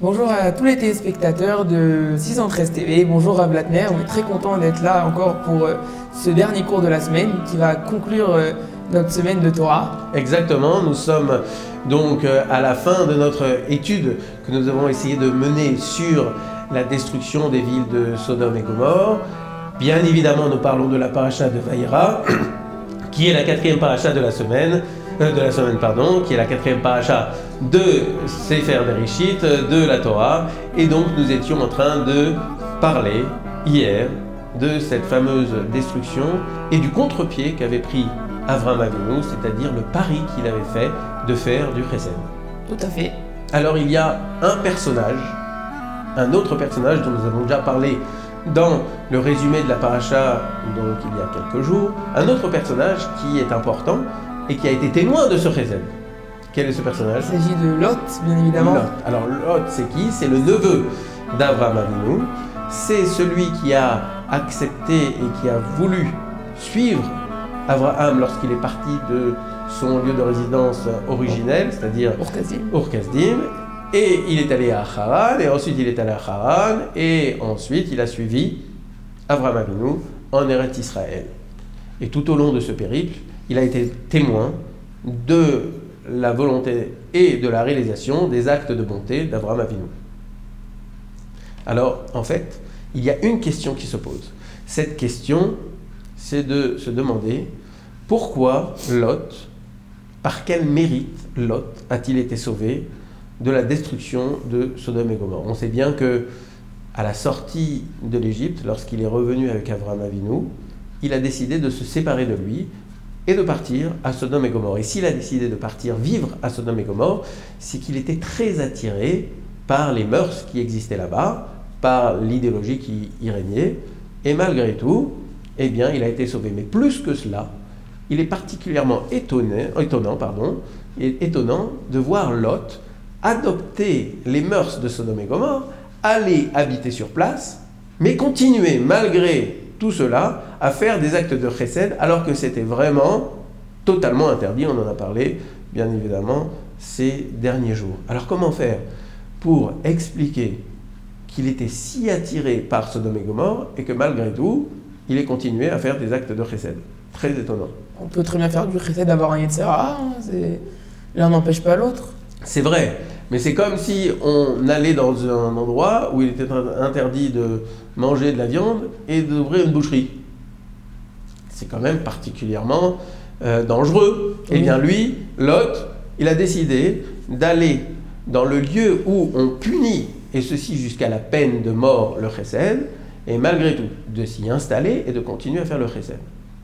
Bonjour à tous les téléspectateurs de 613 TV, bonjour Rav Latner, on est très content d'être là encore pour ce dernier cours de la semaine qui va conclure notre semaine de Torah. Exactement, nous sommes donc à la fin de notre étude que nous avons essayé de mener sur la destruction des villes de Sodome et Gomorrhe. Bien évidemment, nous parlons de la paracha de Vaïra, qui est la quatrième paracha de la semaine, qui est la quatrième paracha de Sefer Bereshit, de la Torah. Et donc nous étions en train de parler hier de cette fameuse destruction et du contre-pied qu'avait pris Avraham Avinu, c'est-à-dire le pari qu'il avait fait de faire du chesed. Tout à fait. Alors il y a un autre personnage dont nous avons déjà parlé dans le résumé de la paracha donc il y a quelques jours, un autre personnage qui est important et qui a été témoin de ce chesed. Quel est ce personnage? Il s'agit de Lot, bien évidemment. Lot. Alors Lot, c'est qui? C'est le neveu d'Avraham Avinu. C'est celui qui a accepté et qui a voulu suivre Avraham lorsqu'il est parti de son lieu de résidence originel, c'est-à-dire Ur Kasdim. Et il est allé à Haran, et ensuite il est allé à Haran, et ensuite il a suivi Avraham Avinu en Eretz Israël. Et tout au long de ce périple, il a été témoin de la volonté et de la réalisation des actes de bonté d'Avraham Avinu. Alors, en fait, il y a une question qui se pose. Cette question, c'est de se demander pourquoi Lot, par quel mérite Lot a-t-il été sauvé de la destruction de Sodome et Gomorrhe. On sait bien que à la sortie de l'Égypte, lorsqu'il est revenu avec Avraham Avinu, il a décidé de se séparer de lui et de partir à Sodome et Gomorrhe. Et s'il a décidé de partir vivre à Sodome et Gomorrhe, c'est qu'il était très attiré par les mœurs qui existaient là-bas, par l'idéologie qui y régnait, et malgré tout, eh bien, il a été sauvé. Mais plus que cela, il est particulièrement étonnant de voir Lot adopter les mœurs de Sodome et Gomorrhe, aller habiter sur place, mais continuer malgré tout cela à faire des actes de chesed alors que c'était vraiment totalement interdit. On en a parlé bien évidemment ces derniers jours. Alors comment faire pour expliquer qu'il était si attiré par Sodome et Gomorrhe et que malgré tout il ait continué à faire des actes de chesed? Très étonnant. On peut très bien faire du chesed, d'avoir un Yetzirah, l'un n'empêche pas l'autre. C'est vrai, mais c'est comme si on allait dans un endroit où il était interdit de manger de la viande et d'ouvrir une boucherie. C'est quand même particulièrement dangereux. Oui. Eh bien lui, Lot, il a décidé d'aller dans le lieu où on punit, et ceci jusqu'à la peine de mort, le chesed, et malgré tout, de s'y installer et de continuer à faire le chesed.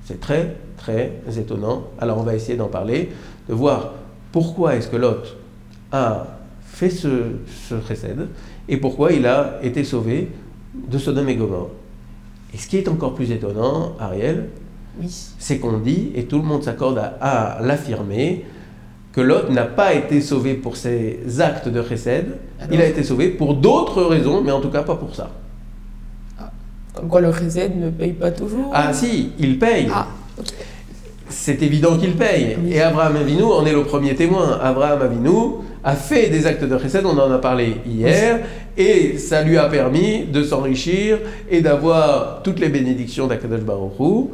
C'est très, très étonnant. Alors on va essayer d'en parler, de voir pourquoi est-ce que Lot a fait ce chesed et pourquoi il a été sauvé de Sodome et Gomorrhe. Et ce qui est encore plus étonnant, Ariel, oui, c'est qu'on dit, et tout le monde s'accorde à l'affirmer, que Lot n'a pas été sauvé pour ses actes de chesed, il a été sauvé pour d'autres raisons, mais en tout cas pas pour ça. Comme quoi le chesed ne paye pas toujours? Ah si, il paye. Ah, okay. C'est évident qu'il paye. Oui. Et Avraham Avinu en est le premier témoin. Avraham Avinu a fait des actes de chesed, on en a parlé hier, et ça lui a permis de s'enrichir et d'avoir toutes les bénédictions d'Akadosh Baruch Hu.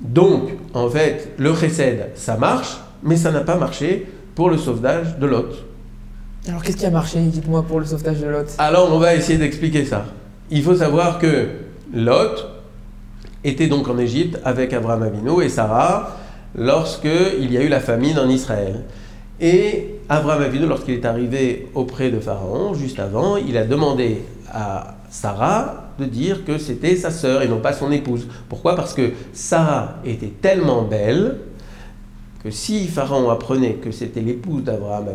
Donc, en fait, le chesed, ça marche, mais ça n'a pas marché pour le sauvetage de Lot. Alors, qu'est-ce qui a marché, dites-moi, pour le sauvetage de Lot? Alors, on va essayer d'expliquer ça. Il faut savoir que Lot était donc en Égypte avec Avraham Avinu et Sarah lorsqu'il y a eu la famine en Israël. Et Avraham Avinu, lorsqu'il est arrivé auprès de Pharaon, juste avant, il a demandé à Sarah de dire que c'était sa sœur et non pas son épouse. Pourquoi? Parce que Sarah était tellement belle que si Pharaon apprenait que c'était l'épouse d'Avraham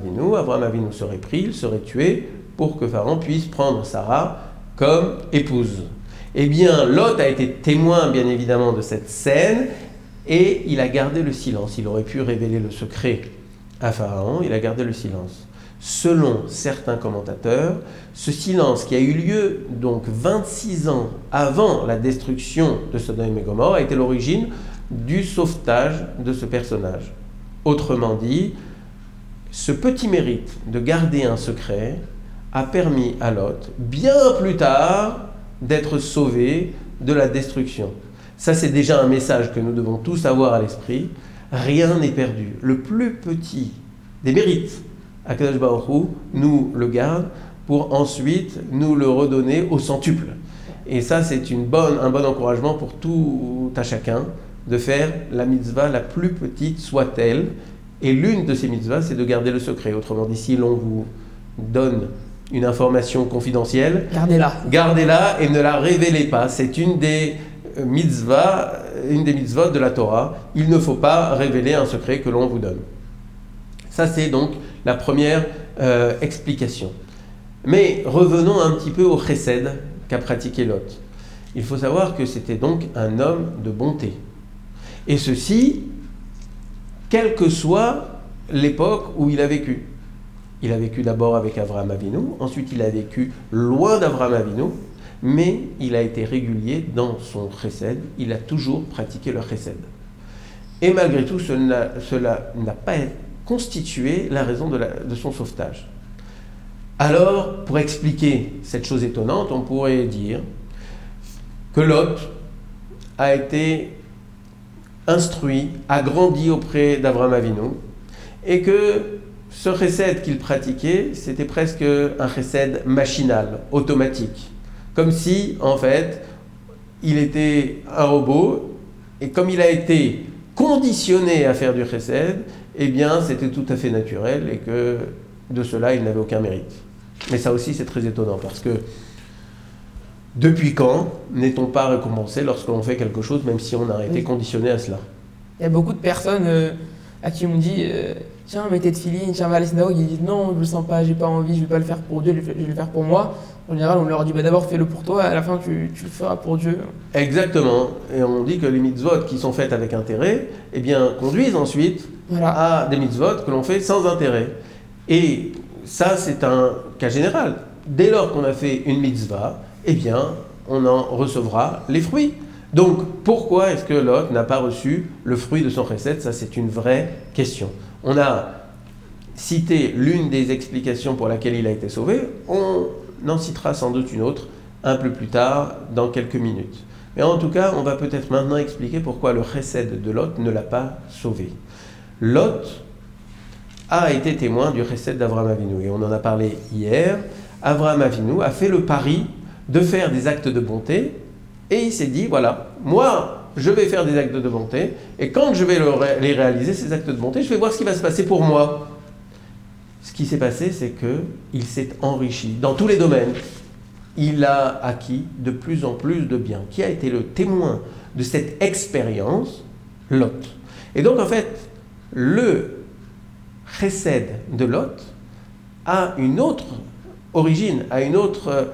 Avinu serait pris, il serait tué pour que Pharaon puisse prendre Sarah comme épouse. Eh bien, Lot a été témoin, bien évidemment, de cette scène et il a gardé le silence. Il aurait pu révéler le secret à Pharaon, il a gardé le silence. Selon certains commentateurs, ce silence qui a eu lieu donc 26 ans avant la destruction de Sodome et Gomorrhe a été l'origine du sauvetage de ce personnage. Autrement dit, ce petit mérite de garder un secret a permis à Lot, bien plus tard, d'être sauvé de la destruction. Ça, c'est déjà un message que nous devons tous avoir à l'esprit. Rien n'est perdu. Le plus petit des mérites, Akadosh Baruch Hu nous le garde pour ensuite nous le redonner au centuple. Et ça, c'est un bon encouragement pour tout à chacun de faire la mitzvah la plus petite soit-elle. Et l'une de ces mitzvahs, c'est de garder le secret. Autrement dit, si l'on vous donne une information confidentielle, gardez-la et ne la révélez pas. C'est une des mitzvot de la Torah. Il ne faut pas révéler un secret que l'on vous donne. Ça, c'est donc la première explication. Mais revenons un petit peu au chesed qu'a pratiqué Lot. Il faut savoir que c'était donc un homme de bonté. Et ceci, quelle que soit l'époque où il a vécu. Il a vécu d'abord avec Avraham Avinu, ensuite il a vécu loin d'Avraham Avinu, mais il a été régulier dans son chesed, il a toujours pratiqué le chesed. Et malgré tout, cela n'a pas constitué la raison de son sauvetage. Alors, pour expliquer cette chose étonnante, on pourrait dire que Lot a été instruit, a grandi auprès d'Avraham Avinu, et que ce chesed qu'il pratiquait, c'était presque un chesed machinal, automatique. Comme si, en fait, il était un robot, et comme il a été conditionné à faire du chesed, eh bien, c'était tout à fait naturel, et que de cela, il n'avait aucun mérite. Mais ça aussi, c'est très étonnant, parce que depuis quand n'est-on pas récompensé lorsqu'on fait quelque chose, même si on a été conditionné à cela? Il y a beaucoup de personnes à qui on dit tiens, mets tes tefilines, tiens, va à la synagogue. Ils disent non, je le sens pas, j'ai pas envie, je vais pas le faire pour Dieu, je vais le faire pour moi. En général, on leur dit d'abord fais-le pour toi, à la fin tu le feras pour Dieu. Exactement. Et on dit que les mitzvot qui sont faites avec intérêt, eh bien, conduisent ensuite à des mitzvot que l'on fait sans intérêt. Et ça, c'est un cas général. Dès lors qu'on a fait une mitzvah, eh bien, on en recevra les fruits. Donc, pourquoi est-ce que Lot n'a pas reçu le fruit de son chesed? Ça, c'est une vraie question. On a cité l'une des explications pour laquelle il a été sauvé. On en citera sans doute une autre un peu plus tard, dans quelques minutes. Mais en tout cas, on va peut-être maintenant expliquer pourquoi le chesed de Lot ne l'a pas sauvé. Lot a été témoin du chesed d'Avraham Avinu. Et on en a parlé hier. Avraham Avinu a fait le pari de faire des actes de bonté, et il s'est dit, voilà, moi, je vais faire des actes de bonté, et quand je vais les réaliser, ces actes de bonté, je vais voir ce qui va se passer pour moi. Ce qui s'est passé, c'est qu'il s'est enrichi dans tous les domaines. Il a acquis de plus en plus de biens. Qui a été le témoin de cette expérience? Lot. Et donc, en fait, le chesed de Lot a une autre origine, a une autre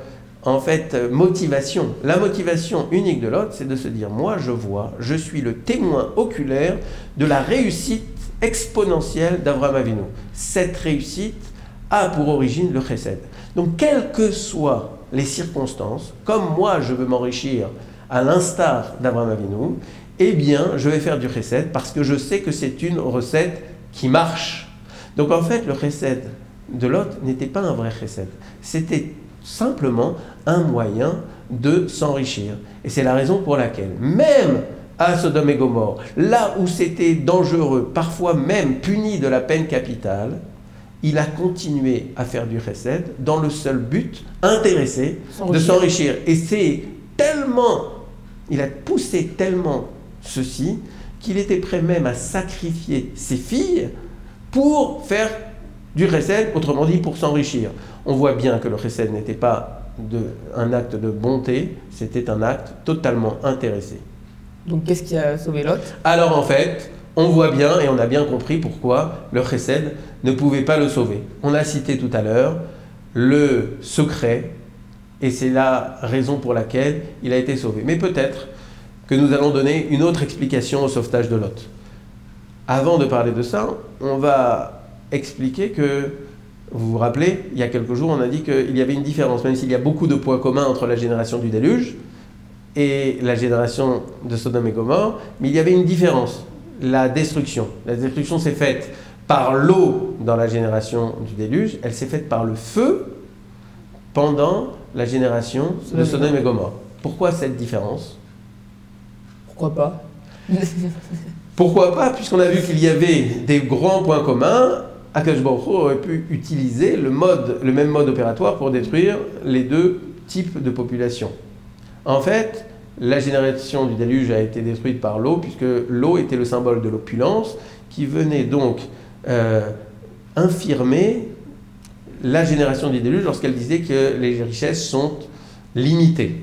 motivation. La motivation unique de Lot, c'est de se dire, moi je vois, je suis le témoin oculaire de la réussite exponentielle d'Avraham Avinu. Cette réussite a pour origine le chesed. Donc, quelles que soient les circonstances, comme moi je veux m'enrichir à l'instar d'Avraham Avinu, eh bien, je vais faire du chesed parce que je sais que c'est une recette qui marche. Donc, en fait, le chesed de Lot n'était pas un vrai chesed. C'était simplement un moyen de s'enrichir. Et c'est la raison pour laquelle, même à Sodome et Gomorrhe, là où c'était dangereux, parfois même puni de la peine capitale, il a continué à faire du chesed dans le seul but intéressé de s'enrichir. Et c'est tellement, il a poussé tellement ceci, qu'il était prêt même à sacrifier ses filles pour faire du chesed, autrement dit pour s'enrichir. On voit bien que le chesed n'était pas un acte de bonté, c'était un acte totalement intéressé. Donc qu'est-ce qui a sauvé Lot? Alors en fait, on voit bien et on a bien compris pourquoi le chesed ne pouvait pas le sauver. On a cité tout à l'heure le secret, et c'est la raison pour laquelle il a été sauvé. Mais peut-être que nous allons donner une autre explication au sauvetage de Lot. Avant de parler de ça, on va expliquer que, vous vous rappelez, il y a quelques jours, on a dit qu'il y avait une différence, même s'il y a beaucoup de points communs entre la génération du déluge et la génération de Sodome et Gomorrhe, mais il y avait une différence, la destruction. La destruction s'est faite par l'eau dans la génération du déluge, elle s'est faite par le feu pendant la génération de Sodome et Gomorrhe. Pourquoi cette différence? Pourquoi pas? Pourquoi pas? Puisqu'on a vu qu'il y avait des grands points communs, Akadosh Baruch Hu aurait pu utiliser le même mode opératoire pour détruire les deux types de populations. En fait, la génération du déluge a été détruite par l'eau, puisque l'eau était le symbole de l'opulence, qui venait donc infirmer la génération du déluge lorsqu'elle disait que les richesses sont limitées.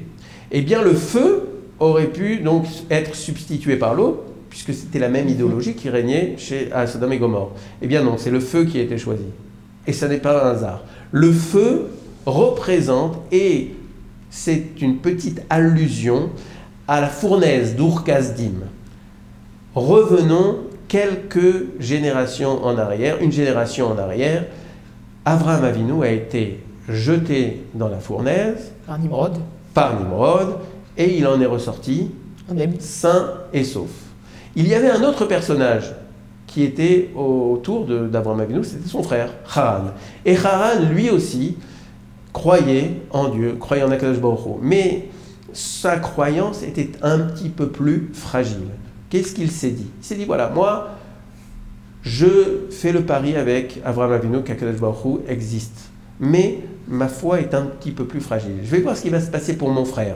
Eh bien, le feu aurait pu donc être substitué par l'eau, puisque c'était la même idéologie qui régnait à Sodome et Gomorrhe. Eh bien non, c'est le feu qui a été choisi. Et ça n'est pas un hasard. Le feu représente, et c'est une petite allusion à la fournaise d'Ur-Kasdim. Revenons quelques générations en arrière, une génération en arrière. Avraham Avinu a été jeté dans la fournaise par Nimrod, et il en est ressorti sain et sauf. Il y avait un autre personnage qui était autour d'Avraham Avinu, c'était son frère, Haran. Et Haran, lui aussi, croyait en Dieu, croyait en Akadosh Baruch Hu. Mais sa croyance était un petit peu plus fragile. Qu'est-ce qu'il s'est dit? Il s'est dit, voilà, moi, je fais le pari avec Avraham Avinu qu'Akadosh Baruch Hu existe. Mais ma foi est un petit peu plus fragile. Je vais voir ce qui va se passer pour mon frère.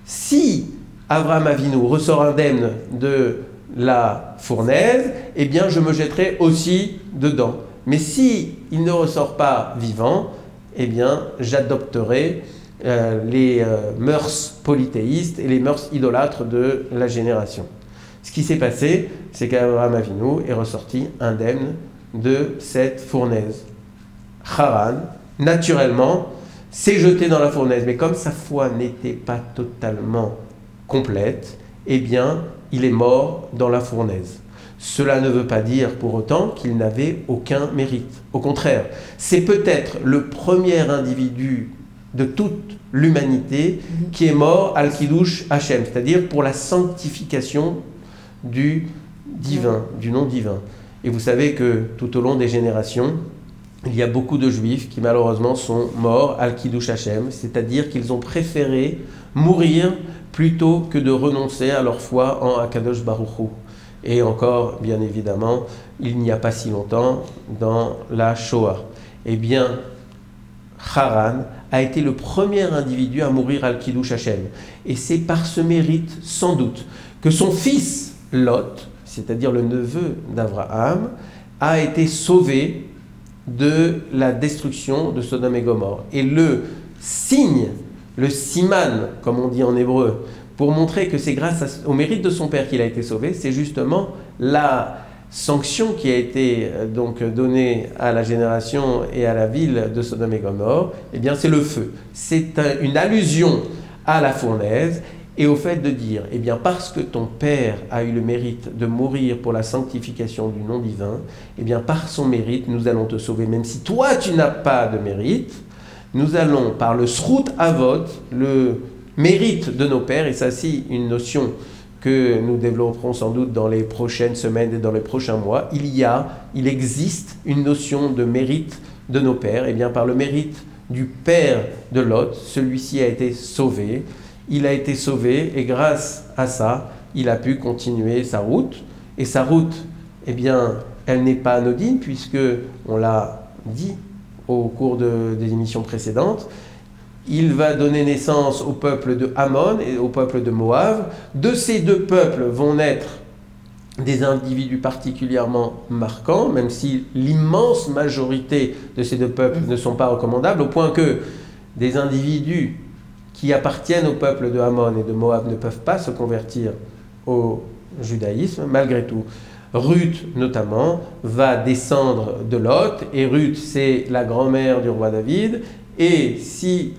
Si Avraham Avinu ressort indemne de la fournaise, eh bien je me jetterai aussi dedans. Mais si il ne ressort pas vivant, eh bien j'adopterai les mœurs polythéistes et les mœurs idolâtres de la génération. Ce qui s'est passé, c'est qu'Avraham Avinu est ressorti indemne de cette fournaise. Haran, naturellement, s'est jeté dans la fournaise, mais comme sa foi n'était pas totalement complète, eh bien, il est mort dans la fournaise. Cela ne veut pas dire pour autant qu'il n'avait aucun mérite. Au contraire, c'est peut-être le premier individu de toute l'humanité qui est mort al-Kiddush Hashem, c'est-à-dire pour la sanctification du divin, du nom divin. Et vous savez que tout au long des générations, il y a beaucoup de juifs qui malheureusement sont morts al-Kiddush Hashem, c'est-à-dire qu'ils ont préféré mourir plutôt que de renoncer à leur foi en Akadosh Baruch Hu. Et encore, bien évidemment, il n'y a pas si longtemps, dans la Shoah. Eh bien, Haran a été le premier individu à mourir al-Kiddush Hashem. Et c'est par ce mérite, sans doute, que son fils Lot, c'est-à-dire le neveu d'Abraham, a été sauvé de la destruction de Sodome et Gomorrhe. Et le signe, le siman, comme on dit en hébreu, pour montrer que c'est grâce au mérite de son père qu'il a été sauvé, c'est justement la sanction qui a été donc donnée à la génération et à la ville de Sodome et Gomorrhe. Eh bien, c'est le feu. C'est une allusion à la fournaise et au fait de dire, eh bien, parce que ton père a eu le mérite de mourir pour la sanctification du nom divin, eh bien, par son mérite, nous allons te sauver. Même si toi, tu n'as pas de mérite, nous allons, par le Srout Avot, le mérite de nos pères, et ça, c'est une notion que nous développerons sans doute dans les prochaines semaines et dans les prochains mois, il existe une notion de mérite de nos pères. Et bien, par le mérite du père de Lot, celui-ci a été sauvé. Il a été sauvé et grâce à ça, il a pu continuer sa route. Et sa route, eh bien, elle n'est pas anodine puisque, on l'a dit au cours des émissions précédentes, il va donner naissance au peuple de Ammon et au peuple de Moab. De ces deux peuples vont naître des individus particulièrement marquants, même si l'immense majorité de ces deux peuples ne sont pas recommandables, au point que des individus qui appartiennent au peuple de Ammon et de Moab ne peuvent pas se convertir au judaïsme, malgré tout. Ruth, notamment, va descendre de Lot, et Ruth, c'est la grand-mère du roi David, et si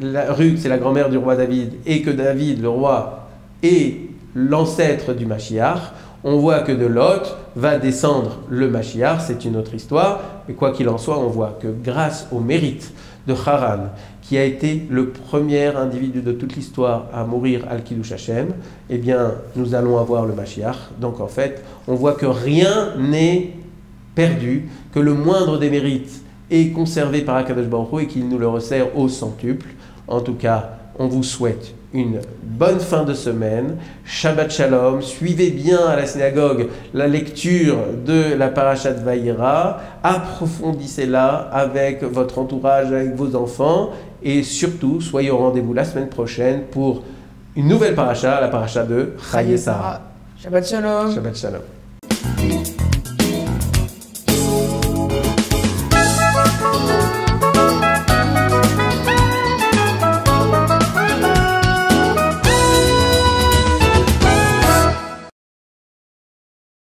Ruth, c'est la grand-mère du roi David, et que David, le roi, est l'ancêtre du Mashiach, on voit que de Lot va descendre le Mashiach, c'est une autre histoire, mais quoi qu'il en soit, on voit que grâce au mérite de Haran, qui a été le premier individu de toute l'histoire à mourir al-Kiddush Hashem, eh bien, nous allons avoir le Mashiach. Donc, en fait, on voit que rien n'est perdu, que le moindre des mérites est conservé par Akadosh Baruch Hu et qu'il nous le resserre au centuple. En tout cas, on vous souhaite une bonne fin de semaine. Shabbat Shalom. Suivez bien à la synagogue la lecture de la Parashat Vayera. Approfondissez-la avec votre entourage, avec vos enfants. Et surtout, soyez au rendez-vous la semaine prochaine pour une nouvelle paracha, la paracha de Chayei Sarah. Shabbat Shalom. Shabbat Shalom.